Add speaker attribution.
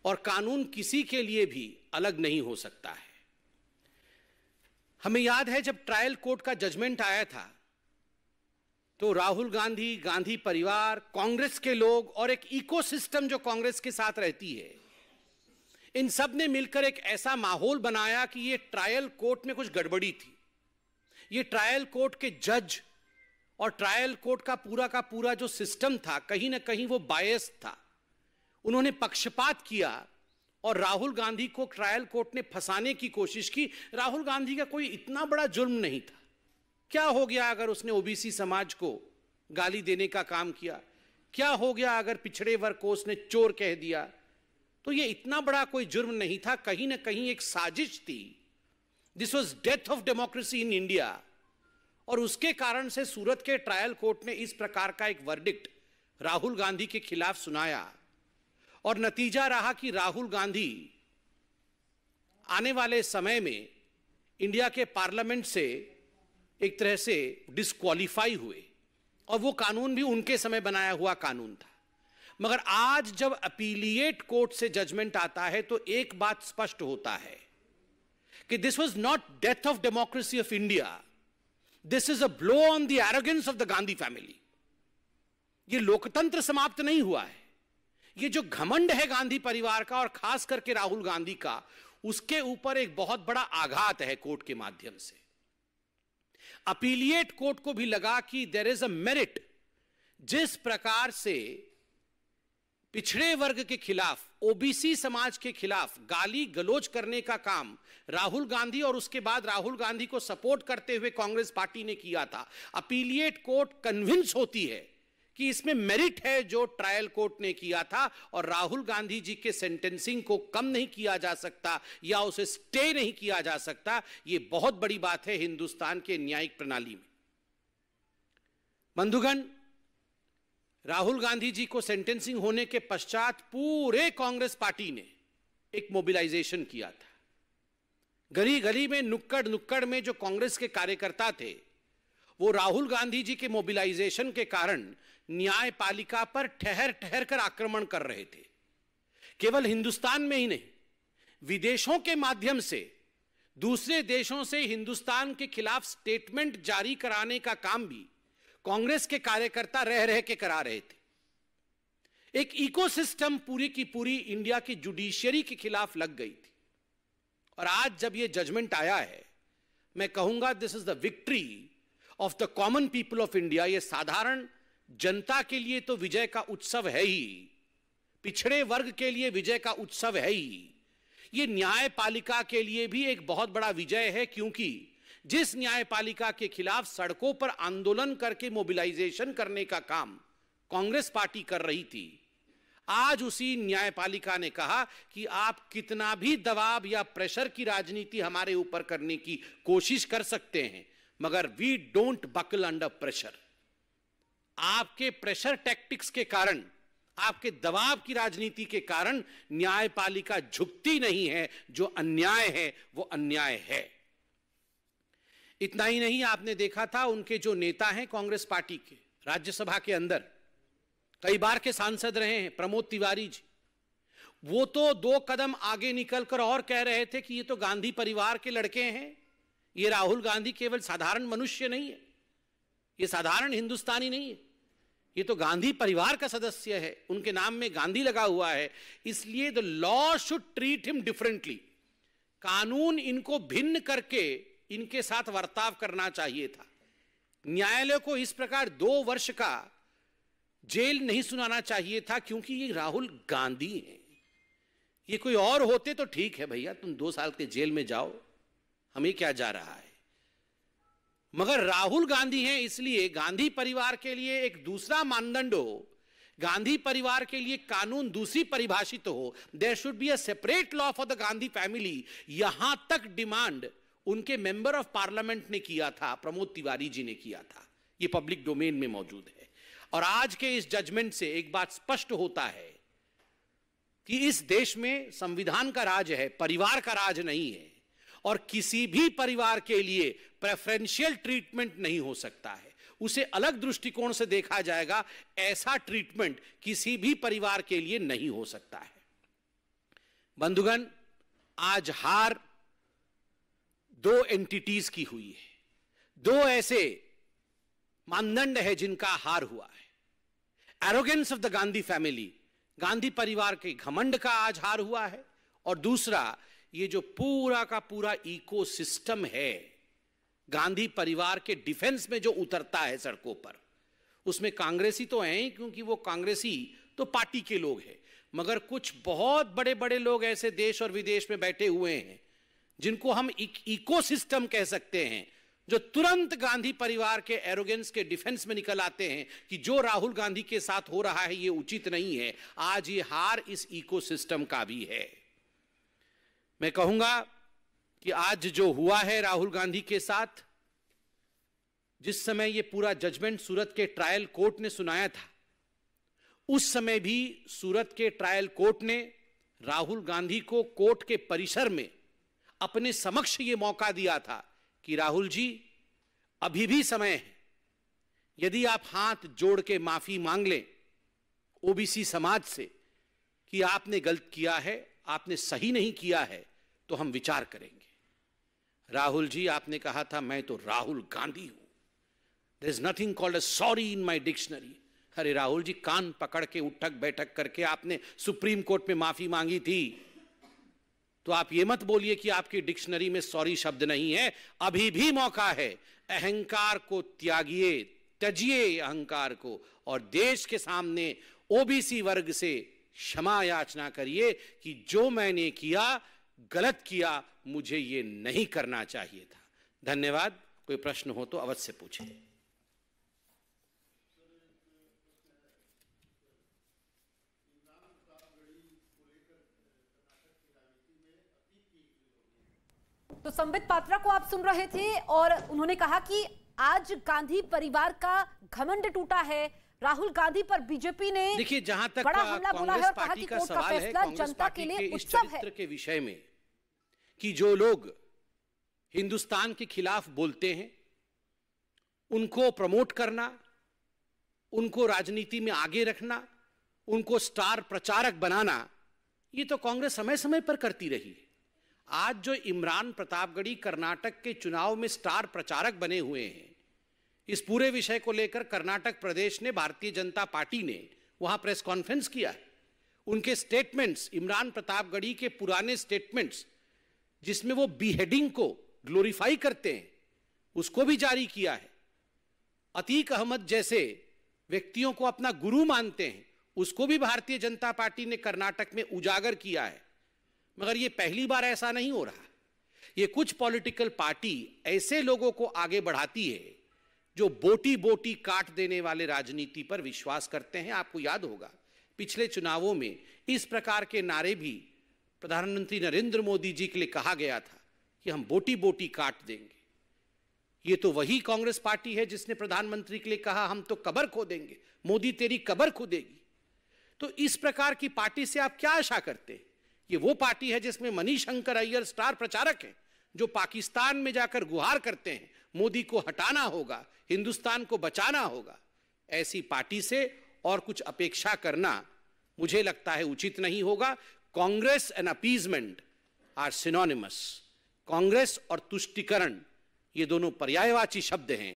Speaker 1: और कानून किसी के लिए भी अलग नहीं हो सकता है। हमें याद है जब ट्रायल कोर्ट का जजमेंट आया था तो राहुल गांधी, गांधी परिवार, कांग्रेस के लोग और एक इकोसिस्टम जो कांग्रेस के साथ रहती है, इन सब ने मिलकर एक ऐसा माहौल बनाया कि ये ट्रायल कोर्ट में कुछ गड़बड़ी थी। ये ट्रायल कोर्ट के जज और ट्रायल कोर्ट का पूरा जो सिस्टम था, कहीं ना कहीं वो बायस था। उन्होंने पक्षपात किया और राहुल गांधी को ट्रायल कोर्ट ने फंसाने की कोशिश की। राहुल गांधी का कोई इतना बड़ा जुर्म नहीं था। क्या हो गया अगर उसने ओबीसी समाज को गाली देने का काम किया? क्या हो गया अगर पिछड़े वर्ग को उसने चोर कह दिया? तो ये इतना बड़ा कोई जुर्म नहीं था, कहीं ना कहीं एक साजिश थी। This was death of democracy in India. और उसके कारण से सूरत के ट्रायल कोर्ट ने इस प्रकार का एक वर्डिक्ट राहुल गांधी के खिलाफ सुनाया और नतीजा रहा कि राहुल गांधी आने वाले समय में इंडिया के पार्लियामेंट से एक तरह से डिस्क्वालीफाई हुए और वो कानून भी उनके समय बनाया हुआ कानून था। मगर आज जब अपीलिएट कोर्ट से जजमेंट आता है तो एक बात स्पष्ट होता है कि this was not death of democracy of India, this is a blow on the arrogance of the Gandhi family. ये लोकतंत्र समाप्त नहीं हुआ है, ये जो घमंड है गांधी परिवार का और खास करके राहुल गांधी का, उसके ऊपर एक बहुत बड़ा आघात है कोर्ट के माध्यम से। अपीलिएट कोर्ट को भी लगा कि देयर इज अ मेरिट। जिस प्रकार से पिछड़े वर्ग के खिलाफ, ओबीसी समाज के खिलाफ गाली गलौज करने का काम राहुल गांधी और उसके बाद राहुल गांधी को सपोर्ट करते हुए कांग्रेस पार्टी ने किया था, अपीलिएट कोर्ट कन्विंस होती है कि इसमें मेरिट है जो ट्रायल कोर्ट ने किया था और राहुल गांधी जी के सेंटेंसिंग को कम नहीं किया जा सकता या उसे स्टे नहीं किया जा सकता। यह बहुत बड़ी बात है हिंदुस्तान के न्यायिक प्रणाली में। बंधुगण, राहुल गांधी जी को सेंटेंसिंग होने के पश्चात पूरे कांग्रेस पार्टी ने एक मोबिलाइजेशन किया था। गली गली में, नुक्कड़ नुक्कड़ में जो कांग्रेस के कार्यकर्ता थे वो राहुल गांधी जी के मोबिलाइजेशन के कारण न्यायपालिका पर ठहर ठहर कर आक्रमण कर रहे थे। केवल हिंदुस्तान में ही नहीं, विदेशों के माध्यम से दूसरे देशों से हिंदुस्तान के खिलाफ स्टेटमेंट जारी कराने का काम भी कांग्रेस के कार्यकर्ता रह रह के करा रहे थे। एक इकोसिस्टम पूरी की पूरी इंडिया की जुडिशियरी के खिलाफ लग गई थी। और आज जब यह जजमेंट आया है, मैं कहूंगा this is the victory of the common people of India. यह साधारण जनता के लिए तो विजय का उत्सव है ही, पिछड़े वर्ग के लिए विजय का उत्सव है ही, यह न्यायपालिका के लिए भी एक बहुत बड़ा विजय है। क्योंकि जिस न्यायपालिका के खिलाफ सड़कों पर आंदोलन करके मोबिलाइजेशन करने का काम कांग्रेस पार्टी कर रही थी, आज उसी न्यायपालिका ने कहा कि आप कितना भी दबाव या प्रेशर की राजनीति हमारे ऊपर करने की कोशिश कर सकते हैं, मगर we don't buckle under pressure. आपके प्रेशर टैक्टिक्स के कारण, आपके दबाव की राजनीति के कारण न्यायपालिका झुकती नहीं है। जो अन्याय है वो अन्याय है। इतना ही नहीं, आपने देखा था उनके जो नेता हैं कांग्रेस पार्टी के, राज्यसभा के अंदर कई बार के सांसद रहे हैं, प्रमोद तिवारी जी, वो तो 2 कदम आगे निकलकर और कह रहे थे कि ये तो गांधी परिवार के लड़के हैं, ये राहुल गांधी केवल साधारण मनुष्य नहीं है, ये साधारण हिंदुस्तानी नहीं है, ये तो गांधी परिवार का सदस्य है, उनके नाम में गांधी लगा हुआ है, इसलिए the law should treat him differently. कानून इनको भिन्न करके इनके साथ वर्ताव करना चाहिए था। न्यायालय को इस प्रकार 2 वर्ष का जेल नहीं सुनाना चाहिए था, क्योंकि ये राहुल गांधी हैं। ये कोई और होते तो ठीक है भैया, तुम 2 साल के जेल में जाओ, हमें क्या जा रहा है, मगर राहुल गांधी हैं, इसलिए गांधी परिवार के लिए एक दूसरा मानदंड हो, गांधी परिवार के लिए कानून दूसरी परिभाषित हो। There should be a separate law for the Gandhi family. यहां तक डिमांड उनके मेंबर ऑफ पार्लियामेंट ने किया था, प्रमोद तिवारी जी ने किया था। यह पब्लिक डोमेन में मौजूद है। और आज के इस जजमेंट से एक बात स्पष्ट होता है कि इस देश में संविधान का राज है, परिवार का राज नहीं है, और किसी भी परिवार के लिए प्रेफरेंशियल ट्रीटमेंट नहीं हो सकता है। उसे अलग दृष्टिकोण से देखा जाएगा, ऐसा ट्रीटमेंट किसी भी परिवार के लिए नहीं हो सकता है। बंधुगण, आज हार दो एंटिटीज की हुई है, दो ऐसे मानदंड है जिनका हार हुआ है। Arrogance of the Gandhi family, Gandhi परिवार के घमंड का आज हार हुआ है, और दूसरा ये जो पूरा का पूरा इकोसिस्टम है गांधी परिवार के डिफेंस में जो उतरता है सड़कों पर, उसमें कांग्रेसी तो हैं, क्योंकि वो कांग्रेसी तो पार्टी के लोग हैं, मगर कुछ बहुत बड़े बड़े लोग ऐसे देश और विदेश में बैठे हुए हैं जिनको हम इकोसिस्टम कह सकते हैं, जो तुरंत गांधी परिवार के एरोगेंस के डिफेंस में निकल आते हैं कि जो राहुल गांधी के साथ हो रहा है ये उचित नहीं है। आज ये हार इस इकोसिस्टम का भी है। मैं कहूंगा कि आज जो हुआ है राहुल गांधी के साथ, जिस समय ये पूरा जजमेंट सूरत के ट्रायल कोर्ट ने सुनाया था, उस समय भी सूरत के ट्रायल कोर्ट ने राहुल गांधी को कोर्ट के परिसर में अपने समक्ष ये मौका दिया था कि राहुल जी, अभी भी समय है, यदि आप हाथ जोड़ के माफी मांग लें ओबीसी समाज से कि आपने गलत किया है, आपने सही नहीं किया है, तो हम विचार करेंगे। राहुल जी, आपने कहा था मैं तो राहुल गांधी हूं, there is nothing called a sorry in my dictionary. अरे राहुल जी, कान पकड़ के उठक बैठक करके आपने सुप्रीम कोर्ट में माफी मांगी थी, तो आप ये मत बोलिए कि आपकी डिक्शनरी में सॉरी शब्द नहीं है। अभी भी मौका है, अहंकार को त्यागिए, त्यजिए अहंकार को, और देश के सामने ओबीसी वर्ग से क्षमा याचना करिए कि जो मैंने किया गलत किया, मुझे ये नहीं करना चाहिए था। धन्यवाद। कोई प्रश्न हो तो अवश्य पूछें।
Speaker 2: तो संबित पात्रा को आप सुन रहे थे और उन्होंने कहा कि आज गांधी परिवार का घमंड टूटा है। राहुल गांधी पर बीजेपी ने
Speaker 1: देखिए, जहां तक
Speaker 2: बड़ा हमला बोला है और कहा कि कोर्ट का फैसला जनता के लिए उत्सव है।
Speaker 1: के विषय में कि जो लोग हिंदुस्तान के खिलाफ बोलते हैं उनको प्रमोट करना, उनको राजनीति में आगे रखना, उनको स्टार प्रचारक बनाना, ये तो कांग्रेस समय समय पर करती रही है। आज जो इमरान प्रतापगढ़ी कर्नाटक के चुनाव में स्टार प्रचारक बने हुए हैं, इस पूरे विषय को लेकर कर्नाटक प्रदेश ने, भारतीय जनता पार्टी ने वहां प्रेस कॉन्फ्रेंस किया। उनके स्टेटमेंट्स, इमरान प्रतापगढ़ी के पुराने स्टेटमेंट्स जिसमें वो बीहेडिंग को ग्लोरीफाई करते हैं, उसको भी जारी किया है। अतीक अहमद जैसे व्यक्तियों को अपना गुरु मानते हैं, उसको भी भारतीय जनता पार्टी ने कर्नाटक में उजागर किया है। मगर ये पहली बार ऐसा नहीं हो रहा। ये कुछ पॉलिटिकल पार्टी ऐसे लोगों को आगे बढ़ाती है जो बोटी बोटी काट देने वाले राजनीति पर विश्वास करते हैं। आपको याद होगा पिछले चुनावों में इस प्रकार के नारे भी प्रधानमंत्री नरेंद्र मोदी जी के लिए कहा गया था कि हम बोटी बोटी काट देंगे। ये तो वही कांग्रेस पार्टी है जिसने प्रधानमंत्री के लिए कहा हम तो कब्र खो देंगे, मोदी तेरी कब्र खोदेगी। तो इस प्रकार की पार्टी से आप क्या आशा करते हैं? ये वो पार्टी है जिसमें मनीशंकर अय्यर स्टार प्रचारक हैं, जो पाकिस्तान में जाकर गुहार करते हैं मोदी को हटाना होगा, हिंदुस्तान को बचाना होगा। ऐसी पार्टी से और कुछ अपेक्षा करना मुझे लगता है उचित नहीं होगा। Congress and appeasement are synonymous. Congress और तुष्टिकरण ये दोनों पर्यायवाची शब्द हैं।